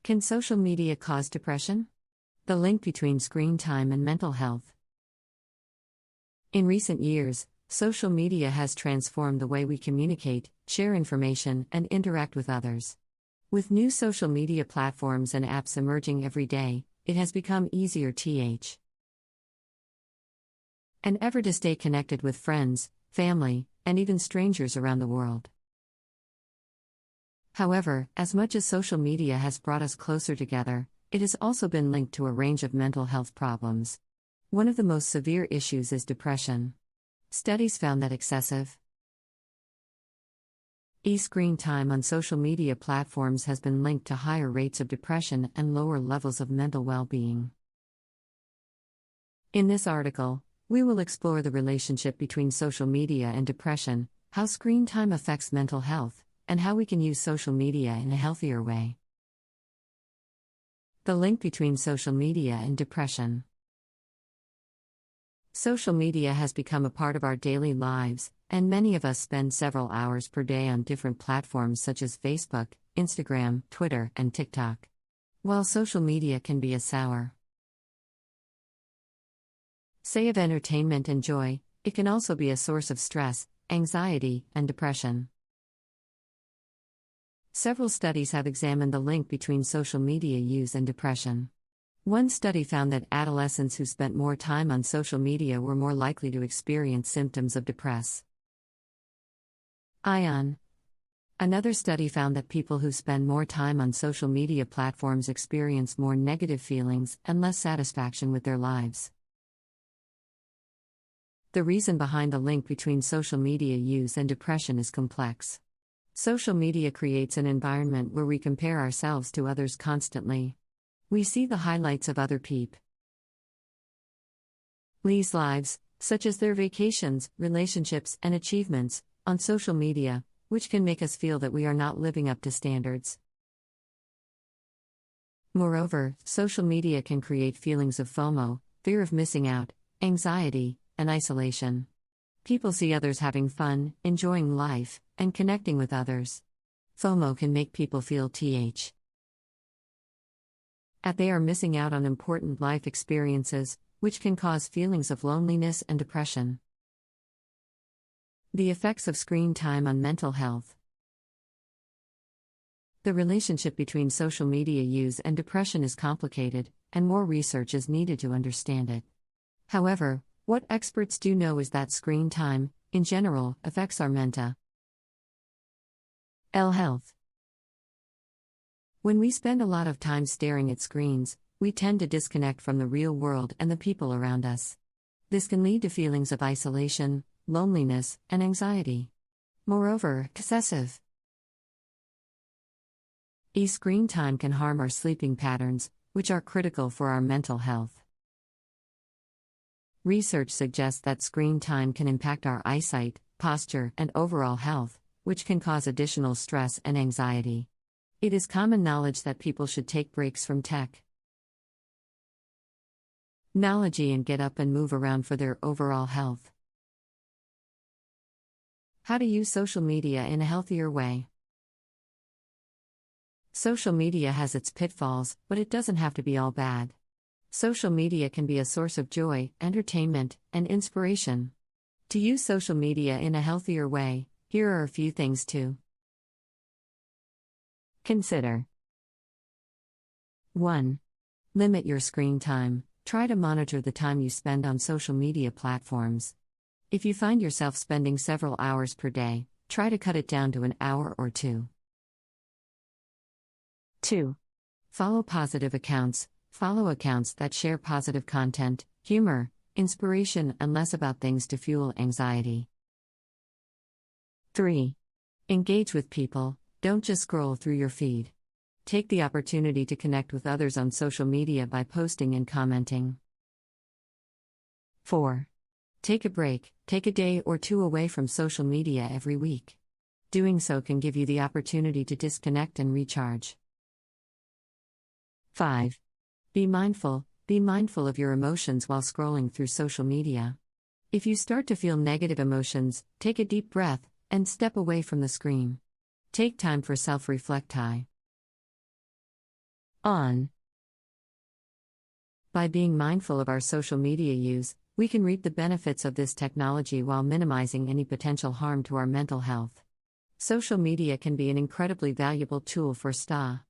Can social media cause depression? The link between screen time and mental health. In recent years, social media has transformed the way we communicate, share information, and interact with others. With new social media platforms and apps emerging every day, it has become easier and ever to stay connected with friends, family, and even strangers around the world. However, as much as social media has brought us closer together, it has also been linked to a range of mental health problems. One of the most severe issues is depression. Studies found that excessive screen time on social media platforms has been linked to higher rates of depression and lower levels of mental well-being. In this article, we will explore the relationship between social media and depression, how screen time affects mental health, and how we can use social media in a healthier way. The link between social media and depression. Social media has become a part of our daily lives, and many of us spend several hours per day on different platforms such as Facebook, Instagram, Twitter, and TikTok. While social media can be a source of entertainment and joy, it can also be a source of stress, anxiety, and depression. Several studies have examined the link between social media use and depression. One study found that adolescents who spent more time on social media were more likely to experience symptoms of depression. Another study found that people who spend more time on social media platforms experience more negative feelings and less satisfaction with their lives. The reason behind the link between social media use and depression is complex. Social media creates an environment where we compare ourselves to others constantly. We see the highlights of other people's lives, such as their vacations, relationships, and achievements, on social media, which can make us feel that we are not living up to standards. Moreover, social media can create feelings of FOMO, fear of missing out, anxiety, and isolation. People see others having fun, enjoying life, and connecting with others. FOMO can make people feel that they are missing out on important life experiences, which can cause feelings of loneliness and depression. The effects of screen time on mental health. The relationship between social media use and depression is complicated, and more research is needed to understand it. However, what experts do know is that screen time, in general, affects our mental health. When we spend a lot of time staring at screens, we tend to disconnect from the real world and the people around us. This can lead to feelings of isolation, loneliness, and anxiety. Moreover, excessive screen time can harm our sleeping patterns, which are critical for our mental health. Research suggests that screen time can impact our eyesight, posture, and overall health, which can cause additional stress and anxiety. It is common knowledge that people should take breaks from technology and get up and move around for their overall health. How to use social media in a healthier way. Social media has its pitfalls, but it doesn't have to be all bad. Social media can be a source of joy, entertainment, and inspiration. To use social media in a healthier way, here are a few things to consider. 1. Limit your screen time. Try to monitor the time you spend on social media platforms. If you find yourself spending several hours per day, try to cut it down to an hour or two. 2. Follow positive accounts. Follow accounts that share positive content, humor, inspiration, and less about things to fuel anxiety. 3. Engage with people, don't just scroll through your feed. Take the opportunity to connect with others on social media by posting and commenting. 4. Take a break, take a day or two away from social media every week. Doing so can give you the opportunity to disconnect and recharge. 5. Be mindful of your emotions while scrolling through social media. If you start to feel negative emotions, take a deep breath and step away from the screen. Take time for self-reflect. On. By being mindful of our social media use, we can reap the benefits of this technology while minimizing any potential harm to our mental health. Social media can be an incredibly valuable tool for STA.